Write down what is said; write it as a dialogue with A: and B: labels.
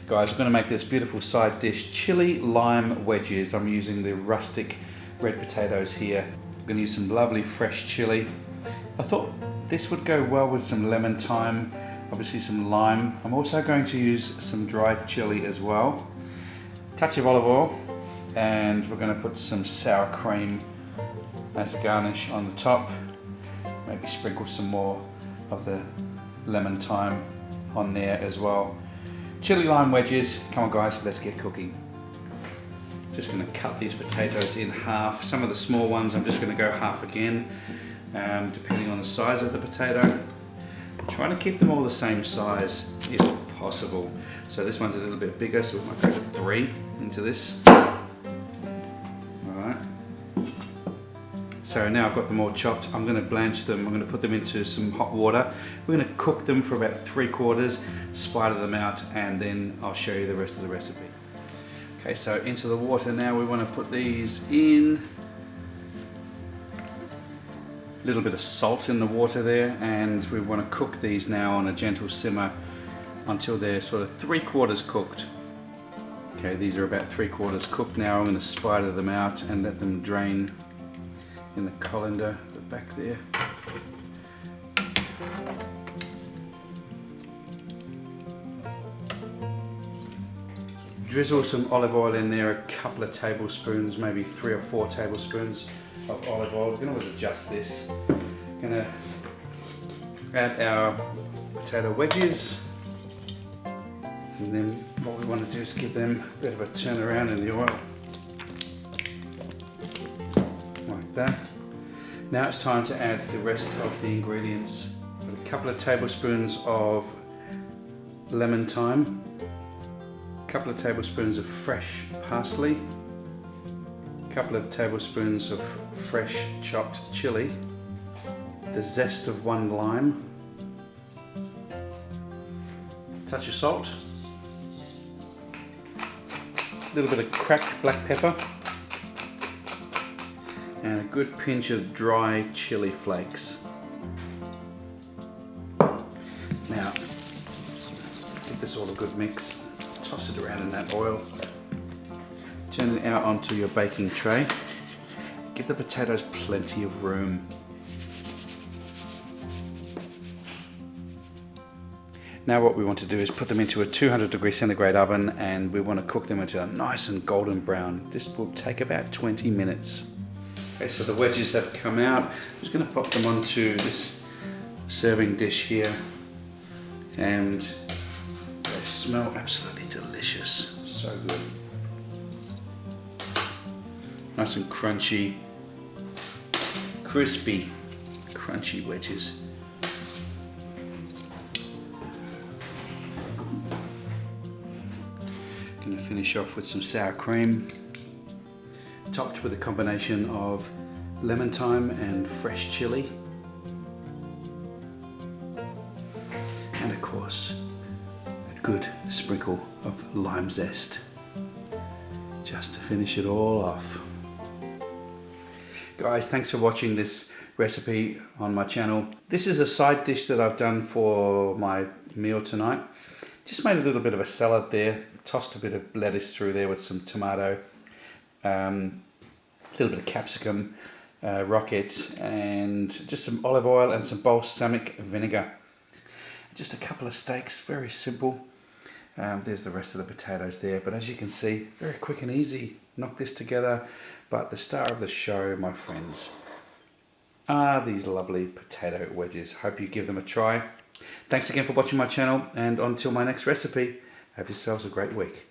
A: Guys, we're going to make this beautiful side dish, chili lime wedges. I'm using the rustic red potatoes here. I'm going to use some lovely fresh chili. I thought this would go well with some lemon thyme, obviously some lime. I'm also going to use some dried chili as well. Touch of olive oil, and we're going to put some sour cream as a garnish on the top. Maybe sprinkle some more of the lemon thyme on there as well. Chili lime wedges. Come on guys, let's get cooking. Just going to cut these potatoes in half. Some of the small ones I'm just going to go half again, depending on the size of the potato. I'm trying to keep them all the same size if possible. So this one's a little bit bigger, so we might go 3 into this. Alright. So now I've got them all chopped. I'm going to blanch them. I'm going to put them into some hot water. We're going to cook them for about 3/4, spider them out, and then I'll show you the rest of the recipe. Okay, so into the water now. We want to put these in. A little bit of salt in the water there, and we want to cook these now on a gentle simmer until they're sort of 3/4 cooked. Okay, these are about 3/4 cooked now. I'm going to spider them out and let them drain in the colander at the back there. Drizzle some olive oil in there, a couple of tablespoons, maybe 3 or 4 tablespoons of olive oil. We're going to always adjust this. Going to add our potato wedges, and then what we want to do is give them a bit of a turn around in the oil. Like that. Now it's time to add the rest of the ingredients. A couple of tablespoons of lemon thyme, a couple of tablespoons of fresh parsley, a couple of tablespoons of fresh chopped chili, the zest of 1 lime, a touch of salt, a little bit of cracked black pepper, and a good pinch of dry chili flakes. Now, give this all a good mix. Toss it around in that oil. Turn it out onto your baking tray. Give the potatoes plenty of room. Now what we want to do is put them into a 200° centigrade oven, and we want to cook them until nice and golden brown. This will take about 20 minutes. Okay, so the wedges have come out. I'm just going to pop them onto this serving dish here, and they smell absolutely delicious. So good. Nice and crunchy, crispy, crunchy wedges. Going to finish off with some sour cream, topped with a combination of lemon thyme and fresh chili, and of course a good sprinkle of lime zest just to finish it all off. Guys, thanks for watching this recipe on my channel. This is a side dish that I've done for my meal tonight. Just made a little bit of a salad there, tossed a bit of lettuce through there with some tomato, a little bit of capsicum, rocket, and just some olive oil and some balsamic vinegar. Just a couple of steaks, very simple. There's the rest of the potatoes there, but as you can see, very quick and easy. Knock this together. But the star of the show, my friends, are these lovely potato wedges. Hope you give them a try. Thanks again for watching my channel, and until my next recipe, have yourselves a great week.